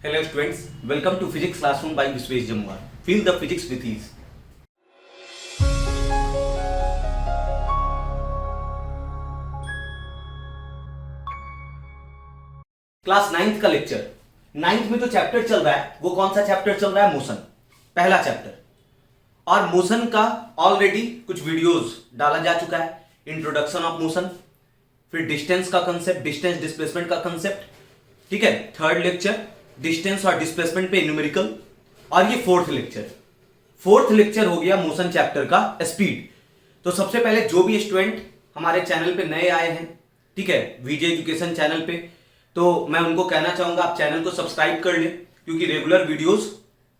Hello students, welcome to Physics Classroom by Viswesh Jamwar. Feel the physics with ease. Class 9th का lecture. 9th में तो chapter चल रहा है, वो कौन सा चैप्टर चल रहा है? मोशन, पहला चैप्टर। और मोशन का ऑलरेडी कुछ वीडियोस डाला जा चुका है। इंट्रोडक्शन ऑफ मोशन, फिर डिस्टेंस का कंसेप्ट, डिस्टेंस डिस्प्लेसमेंट का कंसेप्ट, ठीक है। थर्ड लेक्चर डिस्टेंस और डिस्प्लेसमेंट पे न्यूमेरिकल, और ये फोर्थ लेक्चर हो गया मोशन चैप्टर का स्पीड। तो सबसे पहले जो भी स्टूडेंट हमारे चैनल पे नए आए हैं, ठीक है, विजय एजुकेशन चैनल पे, तो मैं उनको कहना चाहूंगा आप चैनल को सब्सक्राइब कर लें, क्योंकि रेगुलर वीडियोस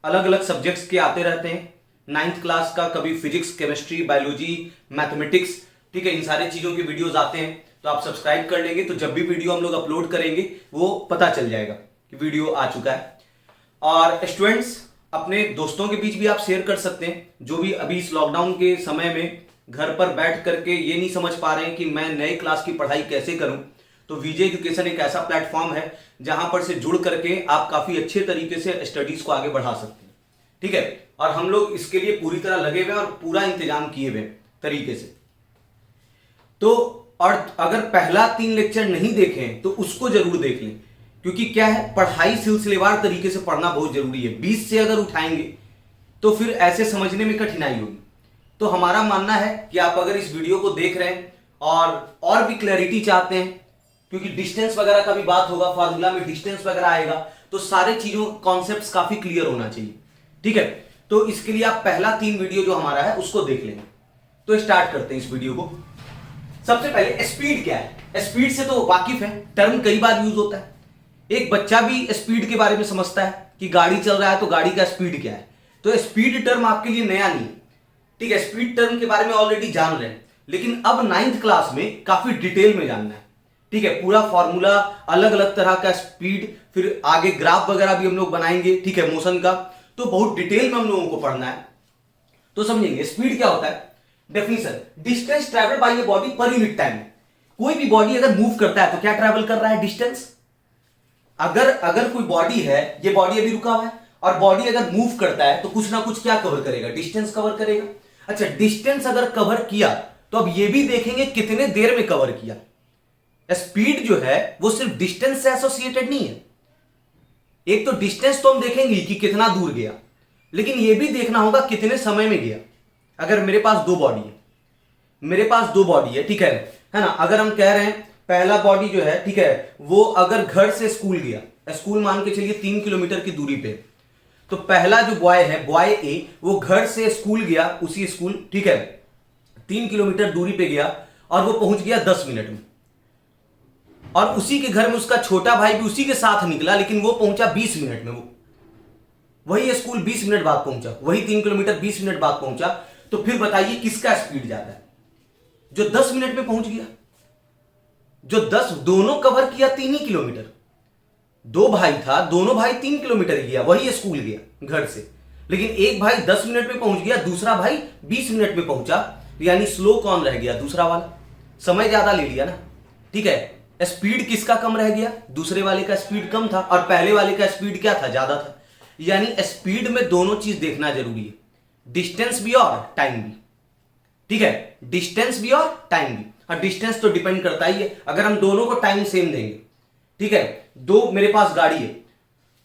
अलग अलग सब्जेक्ट्स के आते रहते हैं। 9th क्लास का, कभी फिजिक्स, केमिस्ट्री, बायोलॉजी, मैथमेटिक्स, ठीक है, इन सारी चीजों के वीडियोस आते हैं। तो आप सब्सक्राइब कर लेंगे तो जब भी वीडियो हम लोग अपलोड करेंगे वो पता चल जाएगा कि वीडियो आ चुका है। और स्टूडेंट्स अपने दोस्तों के बीच भी आप शेयर कर सकते हैं, जो भी अभी इस लॉकडाउन के समय में घर पर बैठ करके ये नहीं समझ पा रहे हैं कि मैं नए क्लास की पढ़ाई कैसे करूं। तो विजय एजुकेशन एक ऐसा प्लेटफॉर्म है जहां पर से जुड़ करके आप काफी अच्छे तरीके से स्टडीज को आगे बढ़ा सकते हैं, ठीक है। और हम लोग इसके लिए पूरी तरह लगे हुए और पूरा इंतजाम किए हुए तरीके से। तो और अगर पहला 3 लेक्चर नहीं देखें तो उसको जरूर देख लें, क्योंकि क्या है, पढ़ाई सिलसिलेवार तरीके से पढ़ना बहुत जरूरी है। 20 से अगर उठाएंगे तो फिर ऐसे समझने में कठिनाई होगी। तो हमारा मानना है कि आप अगर इस वीडियो को देख रहे हैं और भी क्लैरिटी चाहते हैं, क्योंकि डिस्टेंस वगैरह का भी बात होगा, फार्मूला में डिस्टेंस वगैरह आएगा, तो सारे चीजों कॉन्सेप्ट्स काफी क्लियर होना चाहिए, ठीक है। तो इसके लिए आप पहला 3 वीडियो जो हमारा है उसको देख लेंगे। तो स्टार्ट करते हैं इस वीडियो को। सबसे पहले स्पीड क्या है? स्पीड से तो वाकिफ है, टर्म कई बार यूज होता है। एक बच्चा भी स्पीड के बारे में समझता है कि गाड़ी चल रहा है तो गाड़ी का स्पीड क्या है। तो स्पीड टर्म आपके लिए नया नहीं, ठीक है। स्पीड टर्म के बारे में ऑलरेडी जान रहे हैं, लेकिन अब 9th क्लास में काफी डिटेल में जानना है, ठीक है। पूरा फॉर्मूला, अलग अलग तरह का स्पीड, फिर आगे ग्राफ वगैरह भी हम लोग बनाएंगे, ठीक है, मोशन का। तो बहुत डिटेल में हम लोगों को पढ़ना है। तो समझेंगे स्पीड क्या होता है। Definition, distance travel by a body per unit time. कोई भी बॉडी अगर मूव करता है तो क्या ट्रैवल कर रहा है? डिस्टेंस। अगर कोई बॉडी है, ये बॉडी अभी रुका हुआ है, और बॉडी अगर मूव करता है तो कुछ ना कुछ क्या कवर करेगा? डिस्टेंस कवर करेगा। अच्छा, डिस्टेंस अगर कवर किया तो अब ये भी देखेंगे कितने देर में कवर किया। स्पीड जो है वो सिर्फ डिस्टेंस से एसोसिएटेड नहीं है। एक तो डिस्टेंस तो हम देखेंगे कि कितना दूर गया, लेकिन ये भी देखना होगा कितने समय में गया। अगर मेरे पास दो बॉडी है, ठीक है ना। अगर हम कह रहे हैं पहला बॉडी जो है, ठीक है, वो अगर घर से स्कूल गया, स्कूल मान के चलिए 3 किलोमीटर की दूरी पे, तो पहला जो बॉय है, बॉय ए, वो घर से स्कूल गया, उसी स्कूल, ठीक है, 3 किलोमीटर दूरी पे गया और वो पहुंच गया 10 मिनट में। और उसी के घर में उसका छोटा भाई भी उसी के साथ निकला, लेकिन वो पहुंचा 20 मिनट में। वही स्कूल 20 मिनट बाद पहुंचा, वही 3 किलोमीटर 20 मिनट बाद पहुंचा। तो फिर बताइए किसका स्पीड ज्यादा है? जो 10 मिनट में पहुंच गया। जो 10, दोनों कवर किया 3 ही किलोमीटर। 2 भाई था, दोनों भाई 3 किलोमीटर गया, वही स्कूल गया घर से। लेकिन एक भाई 10 मिनट में पहुंच गया, दूसरा भाई 20 मिनट में पहुंचा। यानी स्लो कौन रह गया? दूसरा वाला। समय ज्यादा ले लिया ना, ठीक है। स्पीड किसका कम रह गया? दूसरे वाले का स्पीड कम था, और पहले वाले का स्पीड क्या था? ज्यादा था। यानी स्पीड में दोनों चीज देखना जरूरी है, डिस्टेंस भी और टाइम भी, ठीक है। डिस्टेंस भी और टाइम भी। और डिस्टेंस तो डिपेंड करता ही है। अगर हम दोनों को टाइम सेम देंगे, ठीक है, दो मेरे पास गाड़ी है,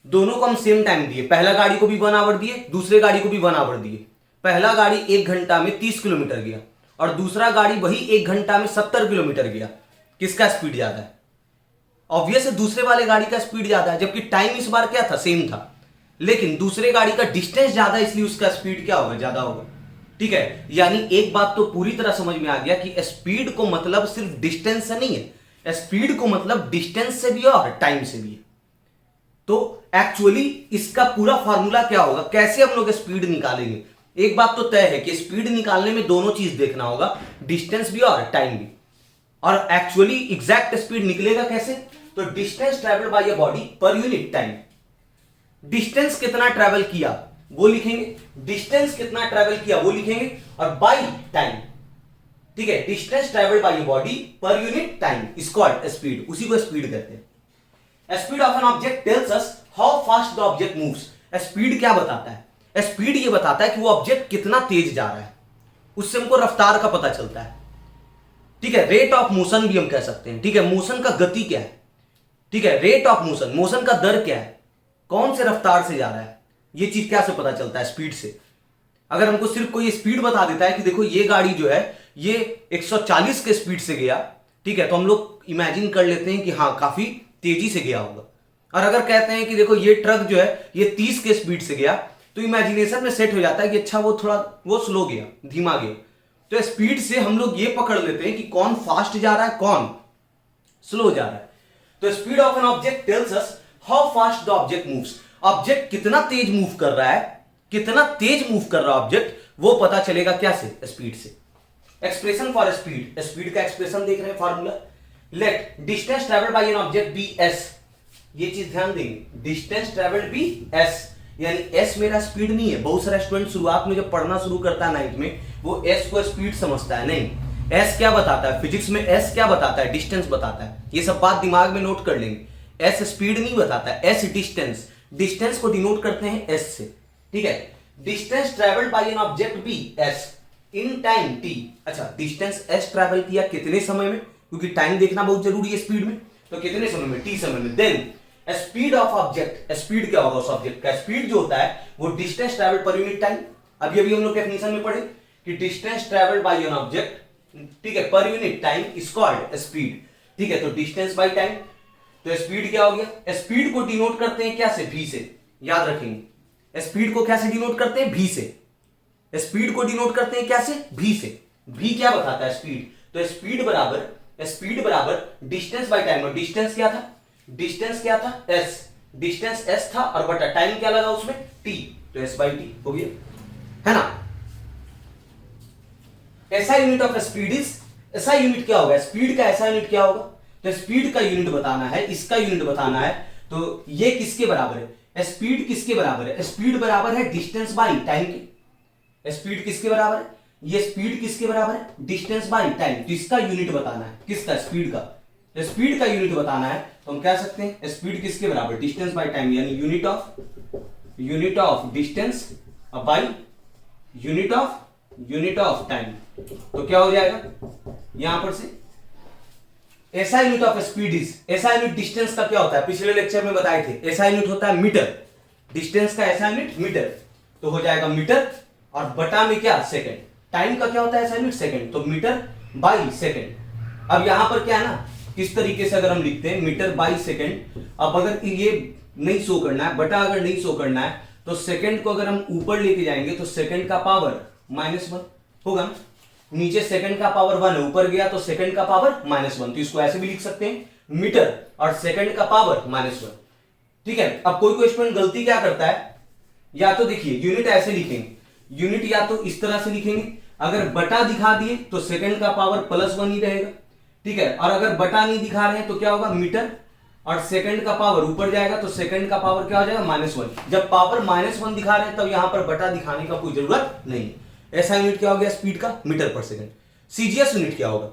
दोनों को हम सेम टाइम दिए, पहला गाड़ी को भी 1 आवर दिए, दूसरे गाड़ी को भी 1 आवर दिए। पहला गाड़ी 1 घंटा में 30 किलोमीटर गया, और दूसरा गाड़ी वही 1 घंटा में 70 किलोमीटर गया। किसका स्पीड ज्यादा है? ऑब्वियस है दूसरे वाले गाड़ी का स्पीड ज्यादा है, जबकि टाइम इस बार क्या था? सेम था। लेकिन दूसरे गाड़ी का डिस्टेंस ज्यादा, इसलिए उसका स्पीड क्या होगा? ज्यादा होगा, ठीक है। यानी एक बात तो पूरी तरह समझ में आ गया कि स्पीड को मतलब सिर्फ डिस्टेंस से नहीं है, स्पीड को मतलब डिस्टेंस से भी और टाइम से भी है। तो एक्चुअली इसका पूरा फार्मूला क्या होगा, कैसे हम लोग स्पीड निकालेंगे? एक बात तो तय है कि स्पीड निकालने में दोनों चीज देखना होगा, डिस्टेंस भी और टाइम भी। और एक्चुअली एग्जैक्ट स्पीड निकलेगा कैसे? तो distance travel by a body per unit time. Distance कितना ट्रैवल किया वो लिखेंगे, डिस्टेंस कितना ट्रैवल किया वो लिखेंगे, और बाय टाइम, ठीक है। Distance travel by a body per unit time is called speed, उसी को स्पीड कहते हैं। Speed of an object tells us how fast the object moves. Speed क्या बताता है? स्पीड ये बताता है कि वो ऑब्जेक्ट कितना तेज जा रहा है, उससे हमको रफ्तार का पता चलता है। ठीक है, रेट ऑफ मोशन भी हम कह सकते हैं। ठीक है, मोशन का गति क्या है, ठीक है, रेट ऑफ मोशन, मोशन का दर क्या है, कौन से रफ्तार से जा रहा है, ये चीज क्या से पता चलता है? स्पीड से। अगर हमको सिर्फ कोई स्पीड बता देता है कि देखो ये गाड़ी जो है ये 140 के स्पीड से गया, ठीक है, तो हम लोग इमेजिन कर लेते हैं कि हाँ काफी तेजी से गया होगा। और अगर कहते हैं कि देखो ये ट्रक जो है ये 30 के स्पीड से गया, तो इमेजिनेशन में सेट हो जाता है कि अच्छा वो थोड़ा वो स्लो गया, धीमा गया। तो स्पीड से हम लोग ये पकड़ लेते हैं कि कौन फास्ट जा रहा है, कौन स्लो जा रहा है। तो speed of an object tells us how fast the object moves. Object कितना तेज मूव कर रहा है, कितना तेज मूव कर रहा है ऑब्जेक्ट, वो पता चलेगा क्या से? स्पीड से। एक्सप्रेशन फॉर स्पीड, स्पीड का एक्सप्रेशन देख रहे हैं formula. Let distance travelled by an object be S, ये चीज ध्यान देंगे, डिस्टेंस ट्रेवल्ड बी एस, यानी एस मेरा स्पीड नहीं है। बहुत सारा स्टूडेंट शुरुआत में जब पढ़ना शुरू करता है 9th में, वो एस को स्पीड समझता है। नहीं, एस क्या बताता है फिजिक्स में? एस क्या बताता है? डिस्टेंस बताता है। ये सब बात दिमाग में नोट कर लेंगे। एस स्पीड नहीं बताता है, एस डिस्टेंस, डिस्टेंस को डिनोट करते हैं एस से। ठीक है, distance travelled by an object be S in time T. अच्छा, डिस्टेंस एस ट्रेवल किया कितने समय में, क्योंकि टाइम देखना बहुत जरूरी है स्पीड में, तो कितने समय में? टी समय में। Then speed of object, speed क्या होगा उस ऑब्जेक्ट का? स्पीड जो होता है वो distance travel per unit time. अभी अभी हम लोग डेफिनेशन में पढ़े कि distance travelled by an object, ठीक है, per unit time is called speed. ठीक है, तो डिस्टेंस बाय टाइम, तो स्पीड क्या हो गया? स्पीड को डिनोट करते हैं क्या से? भी से। याद रखेंगे, स्पीड को क्या से डिनोट करते हैं? भी से। स्पीड को डिनोट करते हैं क्या से? भी से। भी क्या बताता है? स्पीड। तो स्पीड बराबर डिस्टेंस बाय टाइम। और डिस्टेंस क्या था? डिस्टेंस क्या था? एस। डिस्टेंस एस था और बटा टाइम क्या लगा उसमें? टी, तो एस बाई टी हो गया, है ना। ऐसा यूनिट ऑफ स्पीड इज, ऐसा यूनिट क्या होगा? स्पीड का ऐसा यूनिट क्या होगा? तो स्पीड का यूनिट बताना है, इसका यूनिट बताना है, तो ये किसके बराबर है? स्पीड किसके बराबर है? स्पीड बराबर है डिस्टेंस बाई टाइम के। स्पीड किसके बराबर है? ये स्पीड किसके बराबर है? Distance by time. तो इसका यूनिट बताना है, किसका? स्पीड का। स्पीड का यूनिट बताना है तो हम कह सकते हैं स्पीड किसके बराबर? डिस्टेंस बाई टाइम, यानी unit of distance by unit of time. तो क्या हो जाएगा यहां पर से? ऐसा यूनिट ऑफ स्पीड इज, ऐसा यूनिट डिस्टेंस का क्या होता है? पिछले लेक्चर में बताए थे, ऐसा यूनिट होता है मीटर। डिस्टेंस का ऐसा यूनिट मीटर, तो हो जाएगा मीटर और बटा में क्या? सेकंड। टाइम का क्या होता है? ऐसा यूनिट सेकंड, तो मीटर बाई सेकंड। अब यहां पर क्या है ना, किस तरीके से अगर हम लिखते हैं मीटर बाई सेकंड, अब अगर ये नहीं शो करना है, बटा अगर नहीं शो करना है, तो सेकंड को अगर हम ऊपर लेके जाएंगे तो सेकंड का पावर -1 होगा ना। नीचे सेकंड का पावर 1 है, ऊपर गया तो सेकंड का पावर -1, तो इसको ऐसे भी लिख सकते हैं मीटर और सेकंड का पावर -1। ठीक है, अब कोई स्टूडेंट गलती क्या करता है, या तो देखिए यूनिट ऐसे लिखेंगे, यूनिट या तो इस तरह से लिखेंगे, अगर बटा दिखा दिए तो सेकंड का पावर +1 ही रहेगा। ठीक है, और अगर बटा नहीं दिखा रहे हैं तो क्या होगा? मीटर और सेकंड का पावर ऊपर जाएगा तो सेकंड का पावर क्या हो जाएगा? -1। जब पावर -1 दिखा रहे हैं तब यहां पर बटा दिखाने का कोई जरूरत नहीं। ऐसा यूनिट क्या हो गया स्पीड का? Metre per second. CGS unit क्या होगा?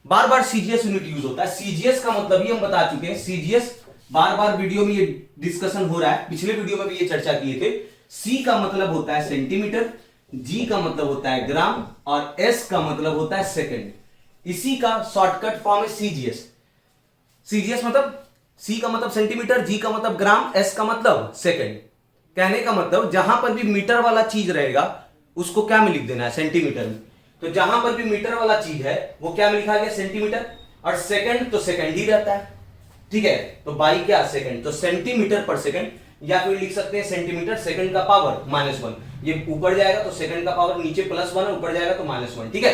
बार बार सीजीएस यूनिट यूज होता है। सीजीएस का मतलब ही हम बता चुके हैं, सीजीएस बार बार वीडियो में ये डिस्कशन हो रहा है, पिछले वीडियो में भी ये चर्चा किए थे। सी का मतलब होता है सेंटीमीटर, जी का मतलब होता है ग्राम और एस का मतलब होता है सेकंड। इसी का शॉर्टकट फॉर्म है सीजीएस। सीजीएस मतलब सी का मतलब सेंटीमीटर, जी का मतलब ग्राम, एस का मतलब सेकंड। कहने का मतलब जहां पर भी मीटर वाला चीज रहेगा उसको क्या में लिख देना है? सेंटीमीटर में। तो जहां पर भी मीटर वाला चीज है वो क्या में लिखा गया? सेंटीमीटर। और सेकंड तो सेकंड ही रहता है। ठीक है, तो बाई क्या? सेकंड, तो सेंटीमीटर पर सेकंड, या फिर लिख सकते हैं सेंटीमीटर सेकंड का पावर -1। ये ऊपर जाएगा तो सेकंड का पावर नीचे +1 है, ऊपर जाएगा तो -1। ठीक है,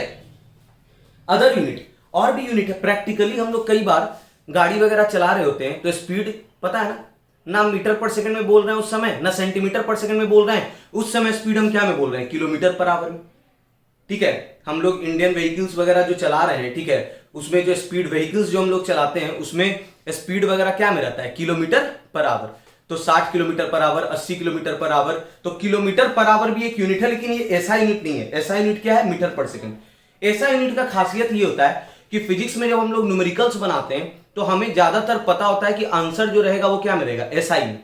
अदर यूनिट और भी यूनिट है। प्रैक्टिकली हम लोग कई बार गाड़ी वगैरह चला रहे होते हैं तो स्पीड पता है ना मीटर पर सेकंड में बोल रहे हैं उस समय, ना सेंटीमीटर पर सेकंड में बोल रहे हैं उस समय, स्पीड हम क्या में बोल रहे हैं? किलोमीटर पर आवर में। ठीक है, हम लोग इंडियन व्हीकल्स वगैरह जो चला रहे हैं, ठीक है, उसमें जो स्पीड व्हीकल्स जो हम लोग चलाते हैं उसमें स्पीड वगैरह क्या में रहता है? Kilometre per our. तो 60 kilometre per our, 80 kilometre per our, तो किलोमीटर पर आवर भी एक यूनिट है, लेकिन ये ऐसा यूनिट नहीं है। ऐसा यूनिट क्या है? Metre per second. ऐसा यूनिट का खासियत ये होता है कि फिजिक्स में जब हम लोग न्यूमेरिकल्स बनाते हैं तो हमें ज्यादातर पता होता है कि आंसर जो रहेगा वो क्या में रहेगा? एसआई में।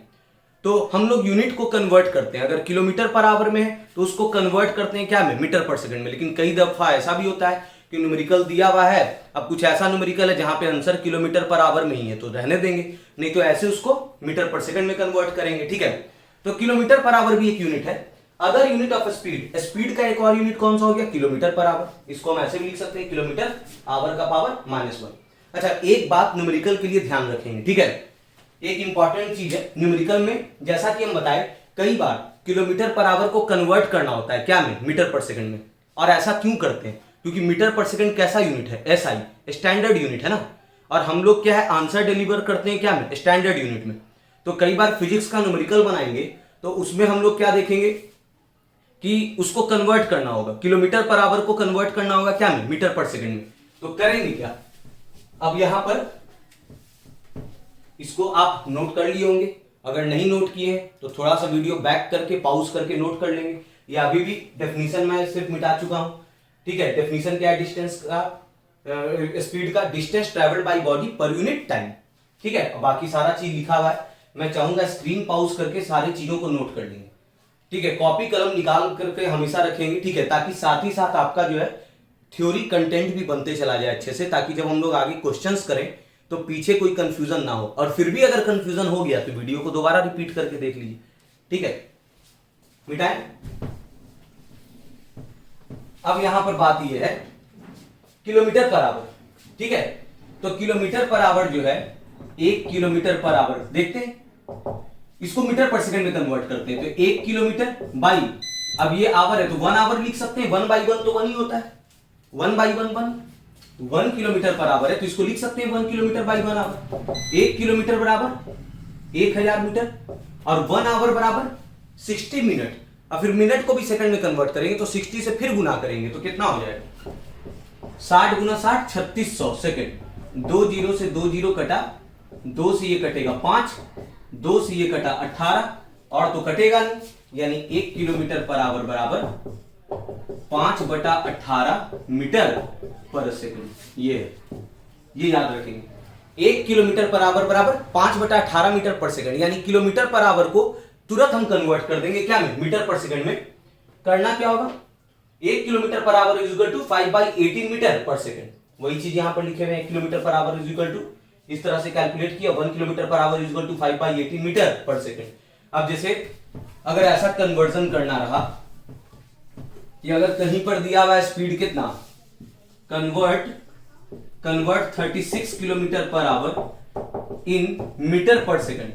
तो हम लोग यूनिट को कन्वर्ट करते हैं, अगर किलोमीटर पर आवर में है तो उसको कन्वर्ट करते हैं क्या में, मीटर पर सेकंड में। लेकिन कई दफा ऐसा भी होता है कि न्यूमेरिकल दिया हुआ है, अब कुछ ऐसा न्यूमेरिकल है जहां पे आंसर किलोमीटर पर आवर में ही है तो रहने देंगे, नहीं तो ऐसे उसको मीटर पर सेकंड में कन्वर्ट करेंगे। ठीक है, तो किलोमीटर पर आवर भी एक यूनिट है। Other unit of speed, speed का एक और यूनिट कौन सा हो गया, किलोमीटर पर आवर। इसको हम ऐसे भी लिख सकते हैं, किलोमीटर आवर का पावर -1। अच्छा, एक बात न्यूमेरिकल के लिए ध्यान रखेंगे, ठीक है, एक इंपॉर्टेंट चीज है न्यूमेरिकल में, जैसा कि हम बताए कई बार किलोमीटर पर आवर को कन्वर्ट करना होता है क्या में, मीटर पर सेकंड में। और ऐसा क्यों करते हैं, क्योंकि मीटर पर सेकंड कैसा यूनिट है, एसआई, स्टैंडर्ड यूनिट है ना, और हम लोग क्या है आंसर डिलीवर करते हैं क्या में, स्टैंडर्ड यूनिट में। तो कई बार फिजिक्स का न्यूमेरिकल बनाएंगे तो उसमें हम लोग क्या देखेंगे कि उसको कन्वर्ट करना होगा, किलोमीटर पर आवर को कन्वर्ट करना होगा क्या में, मीटर पर सेकंड में। तो करेंगे क्या, अब यहां पर इसको आप नोट कर लिए होंगे, अगर नहीं नोट किए हैं तो थोड़ा सा वीडियो बैक करके पॉज करके नोट कर लेंगे। या अभी भी डेफिनेशन मैं सिर्फ मिटा चुका हूं, ठीक है। डेफिनेशन क्या है, डिस्टेंस का, स्पीड का, distance travelled by body per unit time, ठीक है। बाकी सारा चीज लिखा हुआ है, मैं चाहूंगा स्क्रीन पॉज करके सारी चीजों को नोट कर लेंगे, ठीक है। कॉपी कलम निकाल करके हमेशा रखेंगे, ठीक है, ताकि साथ ही साथ आपका जो है थ्योरी कंटेंट भी बनते चला जाए अच्छे से, ताकि जब हम लोग आगे क्वेश्चंस करें तो पीछे कोई कंफ्यूजन ना हो। और फिर भी अगर कंफ्यूजन हो गया तो वीडियो को दोबारा रिपीट करके देख लीजिए, ठीक है। मिटाएं। अब यहां पर बात यह है किलोमीटर पर आवर, ठीक है। तो किलोमीटर पर आवर जो है 1 किलोमीटर पर आवर, देखते हैं इसको मीटर पर सेकंड में कन्वर्ट करते हैं। तो 1 किलोमीटर बाई, अब ये आवर है तो 1 आवर लिख सकते हैं, 1/1 तो 1 ही होता है, 1/1 1 किलोमीटर पर आवर है तो इसको लिख सकते हैं 1 किलोमीटर बाई 1 आवर। 1 किलोमीटर बराबर 1000 मीटर और 1 आवर बराबर 60 मिनट। अब फिर मिनट को भी सेकंड में कन्वर्ट करेंगे तो 60 से फिर गुना करेंगे तो कितना हो जाएगा, 60 गुना 60 3600 सेकंड। 2 जीरो से 2 जीरो कटा, 2 से ये कटेगा 5, 2 से ये कटा 18 और तो कटेगा नहीं, यानी 1 किलोमीटर पर आवर बराबर 5/18 मीटर पर सेकंड। ये याद रखेंगे, 1 किलोमीटर पर आवर बराबर 5/18 मीटर पर सेकंड, यानी किलोमीटर पर आवर को तुरंत हम कन्वर्ट कर देंगे क्या में, मीटर पर सेकंड में। करना क्या होगा, 1 kilometre per hour is equal to 5/18 metre per second. वही चीज यहां पर लिखे हुए हैं, 1 kilometre per hour is equal to, इस तरह से कैलकुलेट किया, 1 kilometre per hour is equal to 5/18 metre per second. अब जैसे अगर ऐसा कन्वर्जन करना रहा कि अगर कहीं पर दिया हुआ है स्पीड कितना, convert 36 kilometre per our in metre per second,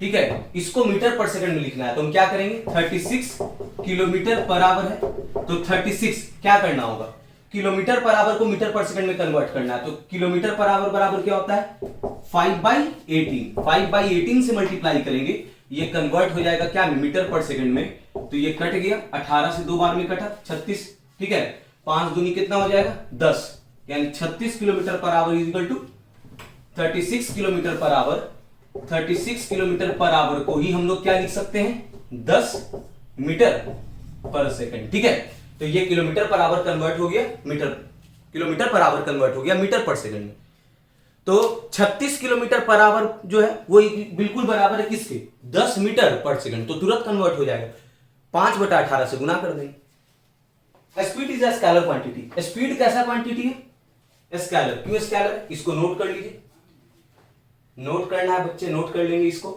ठीक है। इसको मीटर पर सेकंड में लिखना है तो हम क्या करेंगे, 36 किलोमीटर पर आवर है तो 36 क्या करना होगा, किलोमीटर पर आवर को मीटर पर सेकंड में कन्वर्ट करना है। तो किलोमीटर पर आवर बराबर क्या होता है, 5/18, 5/18 से मल्टीप्लाई करेंगे, ये कन्वर्ट हो जाएगा क्या में, मीटर पर सेकंड में। तो ये कट गया, 18 से 2 बार में कटा 36, ठीक है। 5 दूनी कितना हो जाएगा 10, यानी 36 kilometre per hour is equal to 36 kilometre per hour. 36 kilometre per hour को ही हम लोग क्या लिख सकते हैं, 10 मीटर पर सेकंड, ठीक है। तो ये किलोमीटर पर आवर कन्वर्ट हो गया metre, kilometre per hour convert हो गया मीटर पर सेकंड में। तो 36 किलोमीटर पर आवर जो है वो बिल्कुल बराबर है किसके, 10 मीटर पर सेकंड। तो तुरंत कन्वर्ट हो जाएगा, 5/18 से गुना कर देंगे। Speed is a scalar quantity. Speed कैसा क्वांटिटी है, स्केलर। क्यों स्केलर, इसको नोट कर लीजिए, नोट करना है बच्चे, नोट कर लेंगे इसको,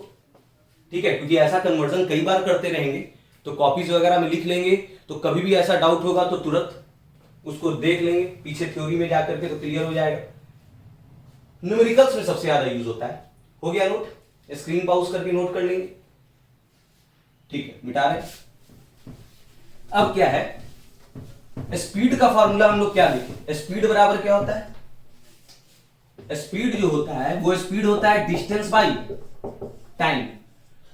ठीक है, क्योंकि ऐसा कन्वर्जन कई बार करते रहेंगे तो कॉपीज वगैरह में लिख लेंगे, तो कभी भी ऐसा डाउट होगा तो तुरंत उसको देख लेंगे पीछे थ्योरी में जाकर के, तो क्लियर हो जाएगा। न्यूमेरिकल्स में सबसे ज्यादा यूज होता है। हो गया नोट, स्क्रीन पॉज करके नोट कर लेंगे, ठीक है, मिटा रहे। अब क्या है, स्पीड का फॉर्मूला हम लोग क्या देखें, स्पीड बराबर क्या होता है, स्पीड जो होता है वो स्पीड होता है डिस्टेंस बाई टाइम।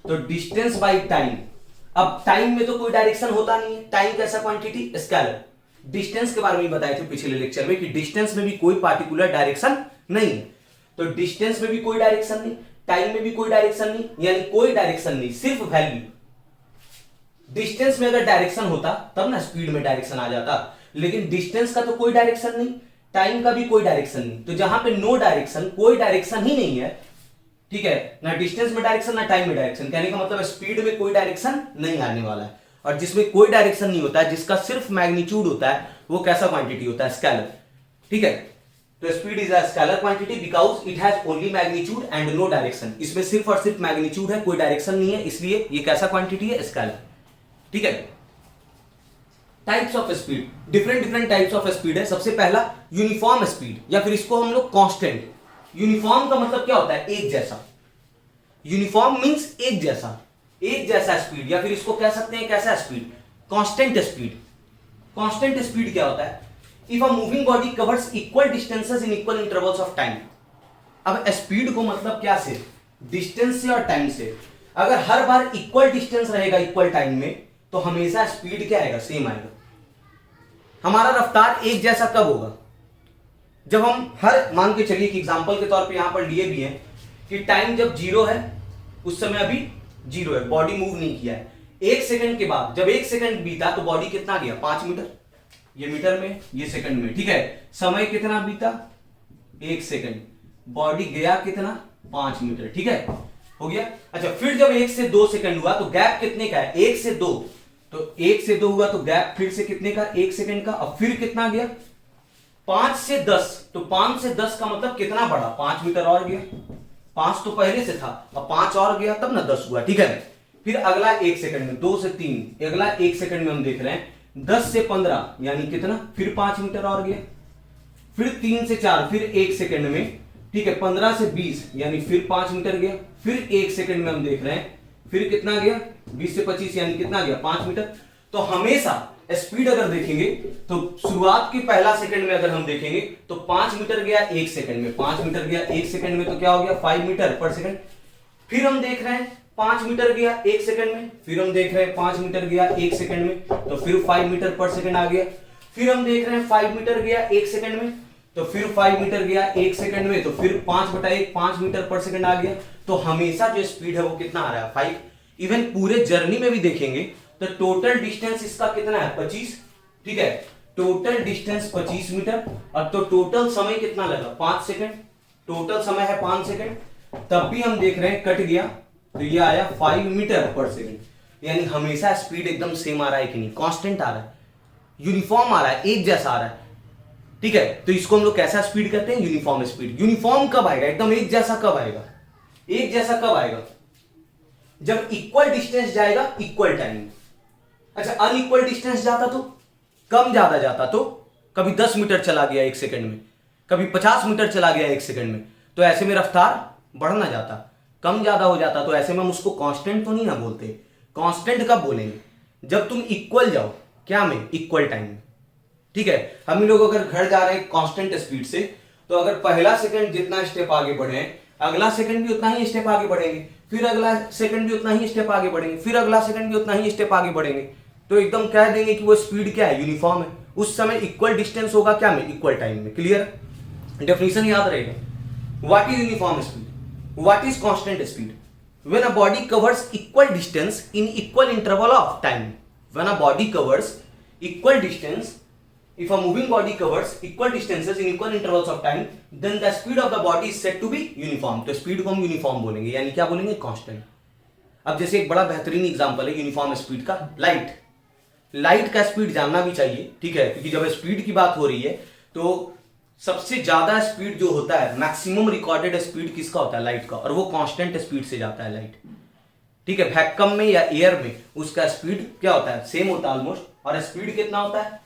तो डिस्टेंस बाई टाइम, अब टाइम में तो कोई डायरेक्शन होता नहीं है, टाइम कैसा क्वांटिटी, स्केलर। डिस्टेंस के बारे में बताए थे पिछले लेक्चर में कि डिस्टेंस में भी कोई पार्टिकुलर डायरेक्शन नहीं है। तो डिस्टेंस में भी कोई डायरेक्शन नहीं, टाइम में भी कोई डायरेक्शन नहीं, यानी कोई डायरेक्शन नहीं, सिर्फ वैल्यू। डिस्टेंस में अगर डायरेक्शन होता तब ना स्पीड में डायरेक्शन आ जाता, लेकिन डिस्टेंस का तो कोई डायरेक्शन नहीं, टाइम का भी कोई डायरेक्शन नहीं। तो जहां पे नो डायरेक्शन, कोई डायरेक्शन ही नहीं है, ठीक है, ना डिस्टेंस में डायरेक्शन ना टाइम में डायरेक्शन, कहने का मतलब स्पीड में कोई डायरेक्शन नहीं आने वाला है। और जिसमें कोई डायरेक्शन नहीं होता है, जिसका सिर्फ मैग्नीट्यूड होता है, वो कैसा क्वांटिटी होता है? स्केलर। ठीक है, तो speed is a scalar quantity because it has only magnitude and no direction. इसमें सिर्फ और सिर्फ मैग्नीट्यूड है, कोई डायरेक्शन नहीं है, इसलिए ये कैसा क्वांटिटी है? स्केलर। ठीक है, types of speed, different different types of speed है। सबसे पहला यूनिफॉर्म स्पीड, या फिर इसको हम लोग कांस्टेंट। यूनिफॉर्म का मतलब क्या होता है? एक जैसा। यूनिफॉर्म मींस एक जैसा, एक जैसा स्पीड, या फिर इसको कह सकते हैं कैसा speed? Constant speed. Constant speed क्या होता है? If a moving body covers equal distances in equal intervals of time. अब स्पीड को मतलब क्या से? डिस्टेंस से और टाइम से। अगर हर बार इक्वल डिस्टेंस रहेगा इक्वल टाइम में, तो हमेशा स्पीड क्या आएगा? सेम आएगा। हमारा रफ्तार एक जैसा कब होगा? जब हम हर, मान के चलिए कि एग्जांपल के तौर पे यहां पर लिए भी हैं कि टाइम जब जीरो है, उस समय अभी जीरो है, बॉडी मूव नहीं किया है। एक सेकंड के बाद जब एक सेकंड बीता तो बॉडी कितना गया? 5 मीटर। ये मीटर में, ये सेकंड में। ठीक है, समय कितना बीता? 1 सेकंड। बॉडी गया कितना? 5 मीटर। ठीक है, हो गया। अच्छा, फिर जब 1 से 2 सेकंड हुआ तो गैप कितने का है? 1 से 2। तो 1 से 2 हुआ तो गैप फिर से कितने का? 1 सेकंड का। अब फिर कितना गया? 5 से 10। तो 5 से 10 का मतलब कितना बढ़ा? 5 मीटर और गया। 5 तो पहले से था, अब 5 और गया तब ना 10 हुआ। ठीक है, फिर अगला 1 सेकंड में, 2 से 3, अगला 1 सेकंड में हम देख रहे हैं 10 से 15 यानी कितना? फिर 5 मीटर और गया। फिर 3 से 4, फिर 1 सेकंड में, ठीक है, 15 से 20 यानी फिर 5 मीटर गया। फिर 1 सेकंड में हम देख रहे हैं फिर कितना गया? 20 से 25 यानी कितना गया? 5 मीटर। तो हमेशा स्पीड अगर देखेंगे तो शुरुआत के पहला सेकंड में अगर हम देखेंगे तो 5 मीटर गया 1 सेकंड में, 5 मीटर गया 1 सेकंड में, तो क्या हो गया? 5 मीटर पर सेकंड। फिर हम देख रहे हैं 5 मीटर गया 1 सेकंड में, फिर हम देख रहे हैं 5 मीटर गया 1 सेकंड में, तो फिर 5 मीटर पर सेकंड आ गया। फिर हम देख रहे हैं 5 मीटर गया 1 सेकंड में, तो फिर 5 मीटर गया 1 सेकंड में, तो फिर 5/1 5 मीटर पर सेकंड आ गया। तो हमेशा जो स्पीड है वो कितना आ रहा है? 5। इवन पूरे जर्नी में भी देखेंगे तो टोटल डिस्टेंस इसका कितना है? 25। ठीक है, टोटल डिस्टेंस 25 मीटर, और तो टोटल समय कितना लगा? 5 सेकंड। टोटल समय है 5 सेकंड, तब भी हम देख रहे हैं कट गया तो ये आया 5 मीटर पर सेकंड। यानी हमेशा स्पीड एकदम सेम आ रहा है कि नहीं? कांस्टेंट आ रहा है, यूनिफॉर्म आ रहा है, एक जैसा आ रहा है। ठीक है, तो इसको हम लोग कैसा स्पीड कहते हैं? Uniform speed. यूनिफॉर्म कब आएगा? एकदम एक जैसा कब आएगा? एक जैसा कब आएगा? जब इक्वल डिस्टेंस जाएगा इक्वल टाइम। अच्छा, अनइक्वल डिस्टेंस जाता तो, कम ज्यादा जाता तो, कभी 10 मीटर चला गया 1 सेकंड में, कभी 50 मीटर चला गया 1 सेकंड में, तो ऐसे में रफ्तार बढ़ ना जाता, कम ज्यादा हो जाता, तो ऐसे में हम उसको कांस्टेंट तो नहीं ना बोलते। कांस्टेंट कब बोलेंगे? जब तुम इक्वल जाओ, क्या में? इक्वल टाइम में। ठीक है, हम लोग अगर घर जा रहे हैं कांस्टेंट स्पीड से, तो अगर पहला सेकंड जितना स्टेप आगे बढ़े, अगला सेकंड भी उतना ही स्टेप आगे बढ़ेंगे, फिर अगला सेकंड भी उतना ही स्टेप आगे बढ़ेंगे, फिर अगला सेकंड भी उतना ही स्टेप आगे बढ़ेंगे, तो एकदम कह देंगे कि वो स्पीड क्या है? यूनिफॉर्म है। उस समय इक्वल डिस्टेंस होगा क्या में? इक्वल टाइम में। क्लियर? डेफिनेशन याद रहेगा। What is uniform speed? What is constant speed? When a body covers equal distance in equal interval of time. When a body covers equal distance, if a moving body covers equal distances in equal intervals of time, then the speed of the body is said to be uniform. तो speed को हम uniform बोलेंगे, यानी क्या बोलेंगे? Constant. अब जैसे एक बड़ा बेहतरीन एग्जांपल है यूनिफॉर्म स्पीड का, लाइट। लाइट का स्पीड जानना भी चाहिए, ठीक है, क्योंकि जब स्पीड की बात हो रही है तो सबसे ज्यादा स्पीड जो होता है, मैक्सिमम रिकॉर्डेड स्पीड किसका होता है? लाइट का, और वो कांस्टेंट स्पीड से जाता है लाइट। ठीक है, वैक्यूम में या एयर में उसका स्पीड क्या होता है? सेम होता है ऑलमोस्ट। और स्पीड कितना होता है?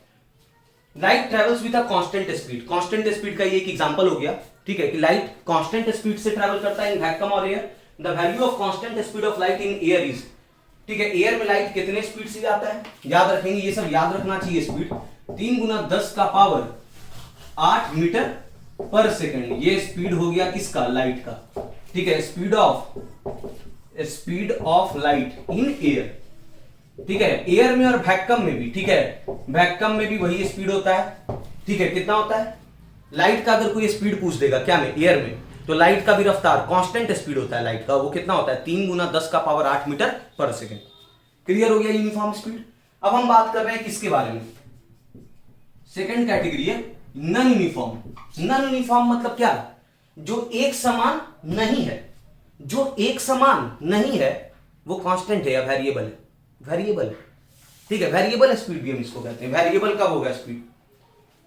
Light travels with a constant speed. Constant speed का ये एक एग्जांपल हो गया, ठीक है, कि लाइट कांस्टेंट स्पीड से ट्रैवल करता है इन वैक्यूम और air. The value of constant speed of light in air is, ठीक है, एयर में लाइट कितने स्पीड से जाता है? याद रखेंगे, ये सब याद रखना चाहिए। स्पीड 3 × 10 का पावर 8 मीटर पर सेकंड, ये स्पीड हो गया किसका? लाइट का। ठीक है, speed of light in air. ठीक है, एयर में और वैक्यूम में भी, ठीक है, वैक्यूम में भी वही स्पीड होता है। ठीक है, कितना होता है? लाइट का अगर कोई स्पीड पूछ देगा क्या में? एयर में, तो लाइट का भी रफ्तार कांस्टेंट स्पीड होता है लाइट का, वो कितना होता है? 3 × 10 का power 8 metre per second. Clear हो गया यूनिफॉर्म स्पीड। अब हम बात कर रहे हैं किसके बारे में? सेकंड कैटेगरी है नॉन यूनिफॉर्म। नॉन यूनिफॉर्म मतलब क्या? जो एक समान नहीं है। जो एक समान नहीं है वो कांस्टेंट है या वेरिएबल है? वेरिएबल है, ठीक है, वेरिएबल स्पीड भी हम इसको कहते हैं। वेरिएबल कब होगा स्पीड?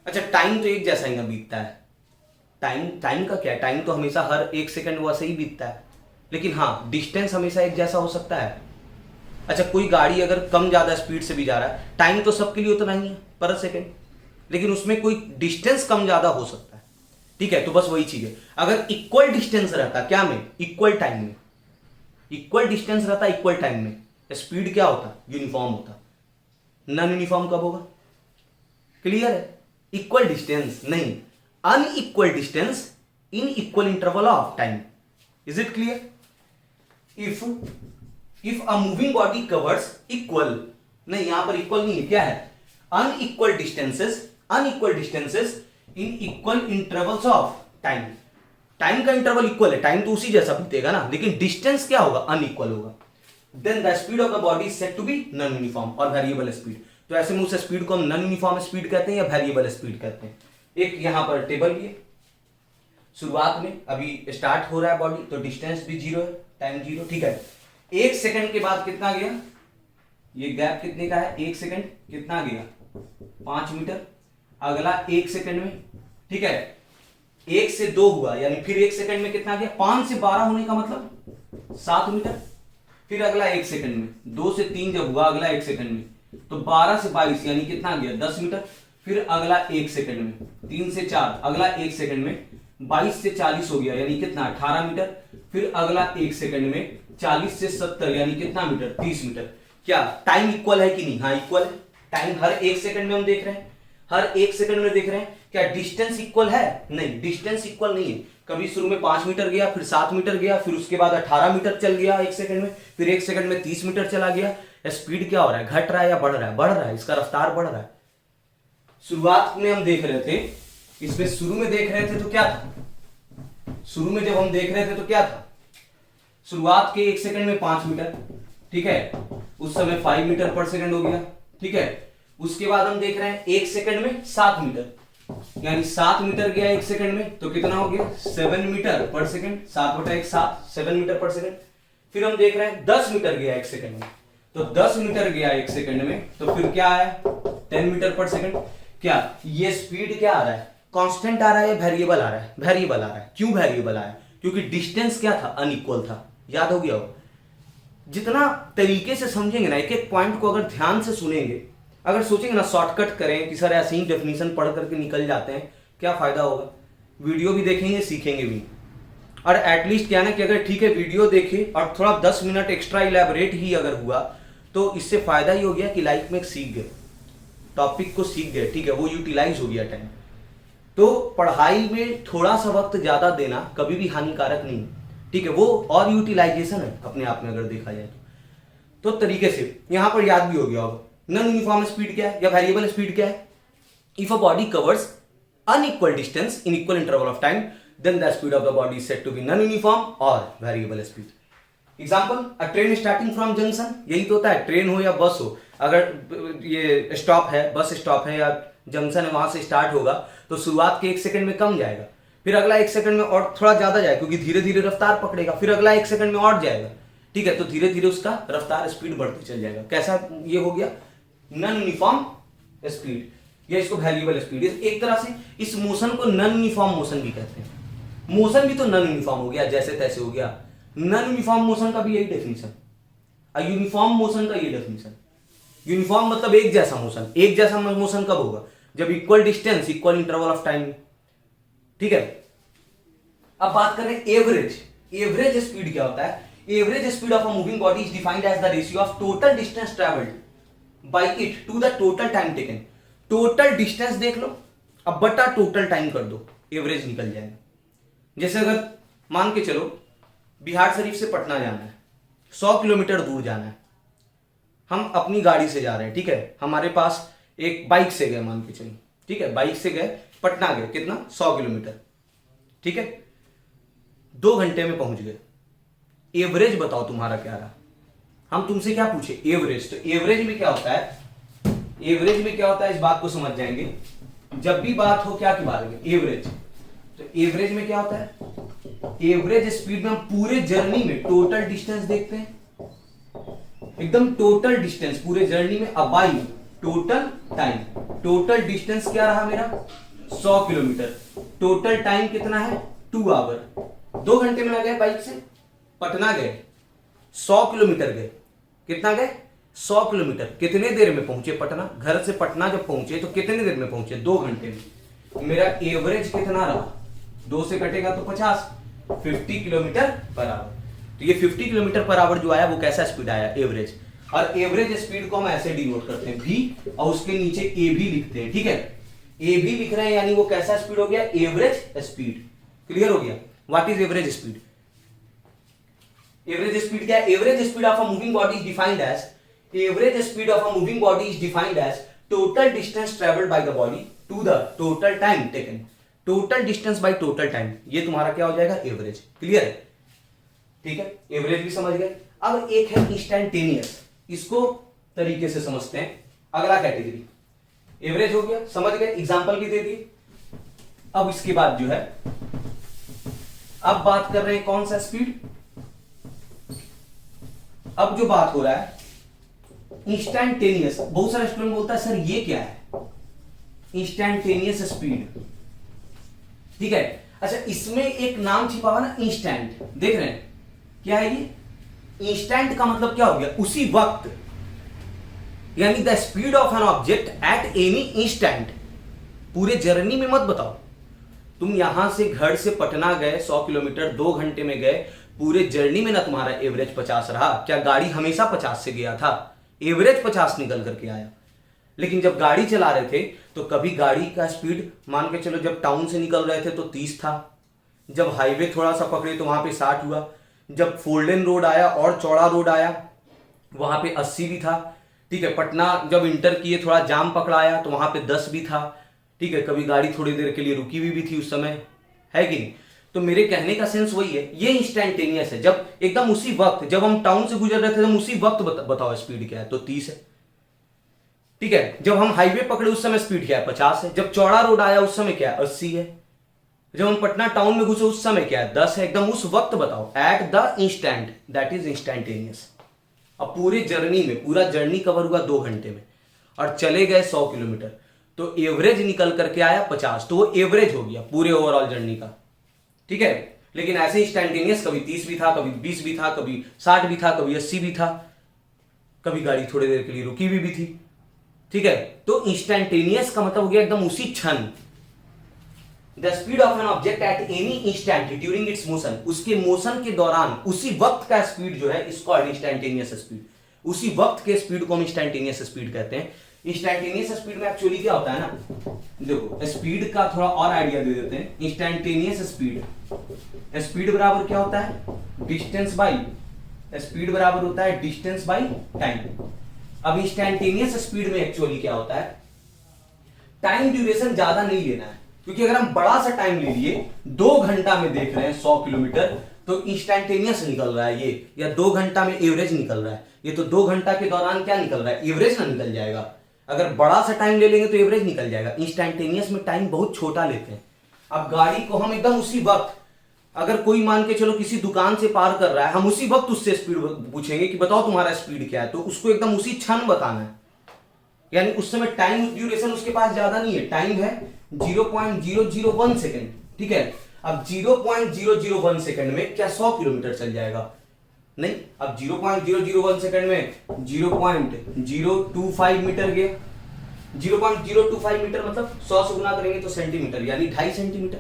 अच्छा, टाइम तो एक जैसा ही ना बीतता है। टाइम का क्या है? टाइम तो हमेशा हर एक सेकंड वैसे ही बीतता है, लेकिन हाँ डिस्टेंस हमेशा एक जैसा हो सकता है। अच्छा, कोई गाड़ी अगर कम ज्यादा स्पीड से भी जा रहा है, टाइम तो सबके लिए उतना ही है पर सेकंड, लेकिन उसमें कोई डिस्टेंस कम ज्यादा हो सकता है, ठीक है। तो बस वही चीज है, अगर इक्वल डिस्टेंस रहता क्या में, इक्वल टाइम में, इक्वल डिस्टेंस रहता इक्वल टाइम में, स्पीड क्या होता? यूनिफॉर्म होता। नॉन यूनिफॉर्म कब होगा? क्लियर है? इक्वल डिस्टेंस नहीं, unequal distance in equal interval of time. Is it clear? If a moving body covers equal, नहीं यहां पर इक्वल नहीं है, क्या है? Unequal distances in equal intervals of time. Time का इंटरवल इक्वल है, टाइम तो उसी जैसा बीतेगा ना, लेकिन डिस्टेंस क्या होगा? अनइक्वल होगा। Then the speed of the body is said to be non uniform और वेरिएबल स्पीड। तो ऐसे में उस स्पीड को हम नॉन यूनिफॉर्म स्पीड कहते हैं या वेरिएबल स्पीड कहते हैं। एक यहां पर टेबल भी है, शुरुआत में अभी स्टार्ट हो रहा है बॉडी, तो डिस्टेंस भी 0 है, टाइम 0, ठीक है। 1 सेकंड के बाद कितना गया? ये गैप कितने का है? 1 सेकंड कितना गया? 5 मीटर। अगला 1 सेकंड में, ठीक है, 1 से 2 हुआ, यानी फिर 1 सेकंड में कितना गया? 5 से 12 होने का मतलब 7 मीटर। फिर अगला 1 सेकंड में, 2 से 3 जब हुआ अगला 1 सेकंड में, तो 12 से 22 यानी कितना गया? 10 मीटर। फिर अगला 1 सेकंड में, 3 से 4 अगला 1 सेकंड में 22 से 40 हो गया, यानी कितना? 18 मीटर। फिर अगला 1 सेकंड में 40 से 70 यानी कितना मीटर? 30 मीटर। क्या टाइम इक्वल है कि नहीं? हाँ इक्वल है। टाइम हर 1 सेकंड में हम देख रहे हैं, हर 1 सेकंड में देख रहे हैं। क्या डिस्टेंस इक्वल है? नहीं, डिस्टेंस इक्वल नहीं है। कभी शुरू में 5 मीटर गया, फिर 7 मीटर गया, फिर उसके बाद 18 मीटर चल गया 1 सेकंड में, फिर 1 सेकंड में 30 मीटर चला गया। स्पीड क्या हो रहा है? घट रहा है या बढ़ रहा है? बढ़ रहा है, इसका रफ्तार बढ़ रहा है। शुरुआत में हम देख रहे थे, इसमें शुरू में देख रहे थे तो क्या था? शुरू में जब हम देख रहे थे तो क्या था? शुरुआत के 1 सेकंड में 5 मीटर, ठीक है, उस समय 5 मीटर पर सेकंड हो गया, ठीक है। उसके बाद हम देख रहे हैं 1 सेकंड में 7 मीटर, यानी 7 मीटर गया 1 सेकंड में, तो कितना हो गया? 7 metre per second. 7/1 7, 7 metre per second. फिर हम देख रहे हैं 10 मीटर गया 1 सेकंड में, तो 10 मीटर गया 1 सेकंड में, तो फिर क्या आया? 10 मीटर पर सेकंड। क्या ये स्पीड क्या आ रहा है? कांस्टेंट आ रहा है या वेरिएबल आ रहा है? वेरिएबल आ रहा है। क्यों वेरिएबल आया? क्योंकि डिस्टेंस क्या था? अनइक्वल था। याद हो गया हो? जितना तरीके से समझेंगे ना, एक एक पॉइंट को अगर ध्यान से सुनेंगे, अगर सोचेंगे ना शॉर्टकट करें कि सर ऐसे ही डेफिनेशन पढ़ करके निकल जाते हैं, क्या फायदा होगा? वीडियो भी देखेंगे, सीखेंगे भी। और एटलीस्ट क्या ना कि अगर ठीक है वीडियो देखे और थोड़ा 10 मिनट एक्स्ट्रा इलेबोरेट ही अगर हुआ, तो इससे फायदा ही हो गया कि लाइफ में सीख गए, टॉपिक को सीख गए, ठीक है, वो यूटिलाइज हो गया टाइम। तो पढ़ाई में थोड़ा सा वक्त ज्यादा देना कभी भी हानिकारक नहीं, ठीक है, वो और यूटिलाइजेशन है अपने आप में अगर देखा जाए तो तरीके से यहां पर याद भी हो गया होगा। नॉन यूनिफॉर्म स्पीड क्या है या वेरिएबल स्पीड क्या है? If a body covers unequal distance in equal interval of time, then the speed of the body is said to be non uniform और variable speed. Example, a train starting from junction, यही तो होता है, train हो या बस हो, अगर ये स्टॉप है, बस स्टॉप है या जंक्शन है, वहां से स्टार्ट होगा तो शुरुआत के 1 सेकंड में कम जाएगा, फिर अगला 1 सेकंड में और थोड़ा ज्यादा जाएगा क्योंकि धीरे धीरे रफ्तार पकड़ेगा, फिर अगला 1 सेकंड में और जाएगा, ठीक है, तो धीरे धीरे उसका रफ्तार स्पीड बढ़ते चल जाएगा। कैसा ये हो गया? नॉन यूनिफॉर्म स्पीड या इसको वेरिएबल स्पीड। एक तरह से इस मोशन को नॉन यूनिफॉर्म मोशन भी कहते हैं। मोशन भी तो नॉन यूनिफॉर्म हो गया, जैसे तैसे हो गया। नॉन यूनिफॉर्म मोशन का भी यही डेफिनेशन, यूनिफॉर्म मोशन का ये डेफिनेशन। यूनिफॉर्म मतलब एक जैसा मोशन। एक जैसा मोशन कब होगा? जब equal distance equal interval of time, ठीक है। अब बात करें एवरेज। एवरेज स्पीड क्या होता है? Average speed of a moving body is defined as the ratio of total distance travelled by it to the total time taken. Total distance देख लो, अब बटा टोटल टाइम कर दो, एवरेज निकल जाएगा। जैसे अगर मान के चलो बिहार शरीफ से पटना जाना है, 100 किलोमीटर दूर जाना है, हम अपनी गाड़ी से जा रहे हैं, ठीक है, हमारे पास एक बाइक से गए, मान के चलिए, ठीक है, बाइक से गए पटना गए, कितना? 100 किलोमीटर, ठीक है, 2 घंटे में पहुंच गए। एवरेज बताओ तुम्हारा क्या रहा? हम तुमसे क्या पूछे? एवरेज। तो एवरेज में क्या होता है? एवरेज में क्या होता है इस बात को समझ जाएंगे जब भी बात हो क्या के बारे में, एवरेज। तो एवरेज में क्या होता है? एवरेज स्पीड में हम पूरे जर्नी में टोटल डिस्टेंस देखते हैं, एकदम टोटल डिस्टेंस पूरे जर्नी में अबाई टोटल टाइम। टोटल डिस्टेंस क्या रहा मेरा 100 किलोमीटर, टोटल टाइम कितना है 2 आवर। 2 घंटे में गए बाइक से पटना गए, 100 किलोमीटर गए, कितना गए 100 किलोमीटर। कितने देर में पहुंचे पटना, घर से पटना जब पहुंचे तो कितने देर में पहुंचे 2 घंटे में। मेरा एवरेज कितना रहा, 2 से कटेगा तो 50, 50 किलोमीटर पर आवर। तो ये 50 किलोमीटर पर आवर जो आया वो कैसा स्पीड आया एवरेज। और एवरेज स्पीड को हम ऐसे डिनोट करते हैं V और उसके नीचे ए भी लिखते हैं, ठीक है। ए भी लिख रहे हैं यानी वो कैसा स्पीड हो गया एवरेज स्पीड। क्लियर हो गया। What is average speed. Average speed क्या है, average speed of a moving body is defined as, average speed of a moving body is defined as total distance travelled by the body to the total time taken. Total distance by total time, ये तुम्हारा क्या हो जाएगा average. Clear है, ठीक है। Average भी समझ गए। अब एक है इंस्टैंटेनियस, इसको तरीके से समझते हैं। अगला कैटेगरी एवरेज हो गया, समझ गए, एग्जांपल भी दे दिए। अब इसके बाद जो है अब बात कर रहे हैं कौन सा स्पीड। अब जो बात हो रहा है इंस्टैंटेनियस। बहुत सारे स्टूडेंट बोलता है सर ये क्या है इंस्टैंटेनियस स्पीड, ठीक है। अच्छा इसमें एक नाम छिपा हुआ ना इंस्टेंट, देख रहे हैं क्या है ये इंस्टेंट का मतलब क्या हो गया उसी वक्त, यानी the speed of an object at any instant. पूरे जर्नी में मत बताओ, तुम यहां से घर से पटना गए 100 किलोमीटर 2 घंटे में गए, पूरे जर्नी में ना तुम्हारा एवरेज 50 रहा क्या, गाड़ी हमेशा 50 से गया था, एवरेज 50 निकल करके आया। लेकिन जब गाड़ी चला रहे थे तो कभी गाड़ी का स्पीड मान के चलो जब टाउन से निकल रहे थे तो 30 था, जब हाईवे थोड़ा सा पकड़े तो वहां पे 60 हुआ, जब 4 लेन रोड आया और चौड़ा रोड आया वहां पे 80 भी था, ठीक है। पटना जब इंटर किए थोड़ा जाम पकड़ाया तो वहां पे 10 भी था, ठीक है। कभी गाड़ी थोड़ी देर के लिए रुकी हुई भी थी उस समय, है कि नहीं। तो मेरे कहने का सेंस वही है, ये इंस्टैंटेनियस है। जब एकदम उसी वक्त जब हम टाउन से गुजर रहे थे तो उसी वक्त बताओ स्पीड क्या है, तो 30 है, ठीक है। जब हम हाईवे पकड़े उस समय स्पीड क्या है 50 है, जब चौड़ा रोड आया उस समय क्या है 80 है, जब हम पटना टाउन में घुसे उस समय क्या है 10 है। एकदम उस वक्त बताओ, at the instant, that is instantaneous. अब पूरे जर्नी में पूरा जर्नी कवर हुआ 2 घंटे में और चले गए 100 किलोमीटर, तो एवरेज निकल करके आया 50, तो वो एवरेज हो गया पूरे ओवरऑल जर्नी का, ठीक है। लेकिन ऐसे इंस्टैंटेनियस कभी 30 भी था, कभी 20 भी था, कभी 60 भी था, कभी 80 भी था, कभी गाड़ी थोड़ी देर के लिए रुकी हुई भी थी, ठीक है। तो इंस्टैंटेनियस का मतलब हो गया एकदम उसी क्षण। The speed of an object at any instant during its motion, उसके मोशन के दौरान उसी वक्त का स्पीड जो है इसको इंस्टैंटेनियस स्पीड, उसी वक्त के स्पीड को हम इंस्टैंटेनियस स्पीड कहते हैं। इंस्टैंटेनियस स्पीड में एक्चुअली क्या होता है ना, देखो स्पीड का थोड़ा और आइडिया दे देते हैं। इंस्टैंटेनियस स्पीड, स्पीड बराबर क्या होता है डिस्टेंस बाई, स्पीड बराबर होता है डिस्टेंस बाई टाइम। अब इंस्टैंटेनियस स्पीड में एक्चुअली क्या होता है, टाइम ड्यूरेशन ज्यादा नहीं लेना है, क्योंकि अगर हम बड़ा सा टाइम ले लिए 2 घंटा में देख रहे हैं 100 किलोमीटर तो इंस्टैंटेनियस निकल रहा है ये, या 2 घंटा में एवरेज निकल रहा है ये, तो 2 घंटा के दौरान क्या निकल रहा है एवरेज ना निकल जाएगा। अगर बड़ा सा टाइम ले लेंगे तो एवरेज निकल जाएगा। इंस्टैंटेनियस में टाइम बहुत छोटा लेते हैं। अब गाड़ी को हम एकदम उसी वक्त, अगर कोई मान के चलो किसी दुकान से पार कर रहा है, हम उसी वक्त उससे स्पीड पूछेंगे कि बताओ तुम्हारा स्पीड क्या है, तो उसको एकदम उसी क्षण बताना है। यानी उस समय टाइम ड्यूरेशन उसके पास ज्यादा नहीं है, टाइम है 0.001 सेकेंड, ठीक है। अब 0.001 सेकेंड में क्या 100 किलोमीटर चल जाएगा, नहीं। अब 0.001 सेकेंड में 0.025 मीटर गया, 0.025 मीटर मतलब 100 से गुना करेंगे तो सेंटीमीटर, यानी 2.5 सेंटीमीटर।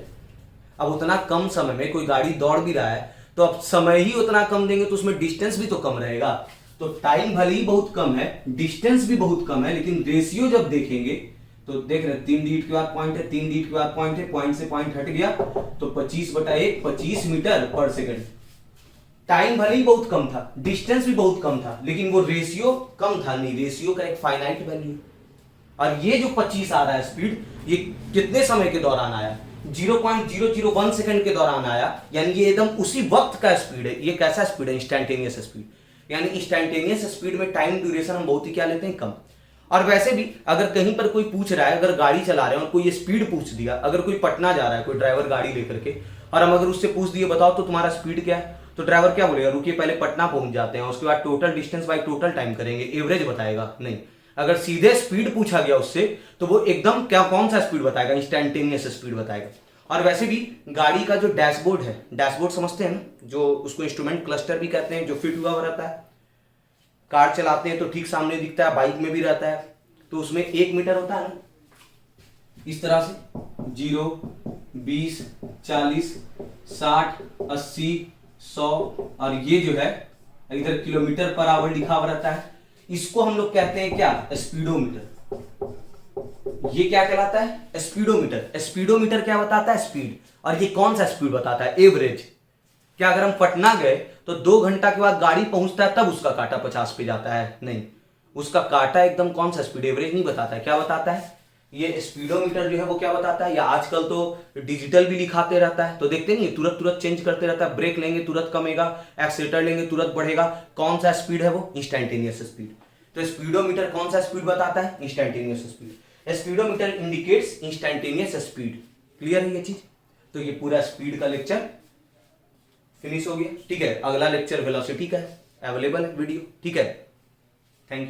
अब उतना कम समय में कोई गाड़ी दौड़ भी रहा है तो अब समय ही उतना कम देंगे तो उसमें डिस्टेंस भी तो कम रहेगा। तो टाइम भले ही बहुत कम है, डिस्टेंस भी बहुत कम है, लेकिन रेशियो जब देखेंगे तो देख रहे 3 डिजिट के बाद पॉइंट है, 3 डिजिट के बाद पॉइंट है, पॉइंट से पॉइंट हट गया तो 25/1 25 मीटर पर सेकंड। टाइम भले ही बहुत कम था, डिस्टेंस भी बहुत कम था, लेकिन वो रेशियो कम था नहीं, रेशियो का एक फाइनाइट वैल्यू। और ये जो 25 आ रहा है स्पीड, ये कितने समय के दौरान आया, 0.001 सेकंड के दौरान आया, यानी ये एकदम उसी वक्त का स्पीड है। ये कैसा स्पीड है इंस्टैंटेनियस स्पीड, यानी इंस्टैंटेनियस स्पीड में टाइम ड्यूरेशन हम बहुत ही क्या लेते हैं कम। और वैसे भी अगर कहीं पर कोई पूछ रहा है, अगर गाड़ी चला रहे हैं और कोई ये स्पीड पूछ दिया, अगर कोई पटना जा रहा है कोई ड्राइवर गाड़ी लेकर के और हम अगर उससे पूछ दिए बताओ तो तुम्हारा स्पीड क्या है, तो ड्राइवर क्या बोलेगा, रुकिए पहले पटना पहुंच जाते हैं, उसके बाद total distance by total time करेंगे, एवरेज बताएगा नहीं। अगर सीधे स्पीड पूछा गया उससे तो वो एकदम क्या कौन सा स्पीड बताएगा, इंस्टेंटेनियस स्पीड बताएगा। और वैसे भी गाड़ी का जो डैशबोर्ड है, डैशबोर्ड समझते हैं ना, जो उसको इंस्ट्रूमेंट क्लस्टर भी कहते हैं, जो फिट हुआ रहता है, कार चलाते हैं तो ठीक सामने दिखता है, बाइक में भी रहता है, तो उसमें 1 मीटर होता है ना, इस तरह से 0, 20, 40, 60, 80, 100, और ये जो है इधर किलोमीटर पर आवर लिखा हुआ रहता है। इसको हम लोग कहते हैं क्या, स्पीडोमीटर। ये क्या कहलाता है, स्पीडोमीटर। स्पीडोमीटर क्या बताता है, स्पीड। और ये कौन सा स्पीड बताता है, एवरेज। क्या अगर हम पटना गए तो 2 घंटा के बाद गाड़ी पहुंचता है तब उसका कांटा 50 पे जाता है, नहीं, उसका कांटा एकदम कौन सा स्पीड, एवरेज नहीं बताता है। क्या बताता है, ये स्पीडोमीटर जो है वो क्या बताता है, या आजकल तो डिजिटल भी लिखाते रहता है, तो देखते नहीं तुरंत तुरंत चेंज करते रहता है, ब्रेक लेंगे तुरंत कमेगा, एक्सीलेटर लेंगे तुरंत बढ़ेगा, कौन सा स्पीड है वो, इंस्टेंटेनियस स्पीड। तो स्पीडोमीटर कौन सा स्पीड बताता है, instantaneous speed. Speedometer indicates instantaneous speed. Clear है ये चीज। तो ये पूरा स्पीड का लेक्चर फिनिश हो गया। ठीक है, अगला लेक्चर वेलोसिटी का है, अवेलेबल है वीडियो। ठीक है, थैंक यू।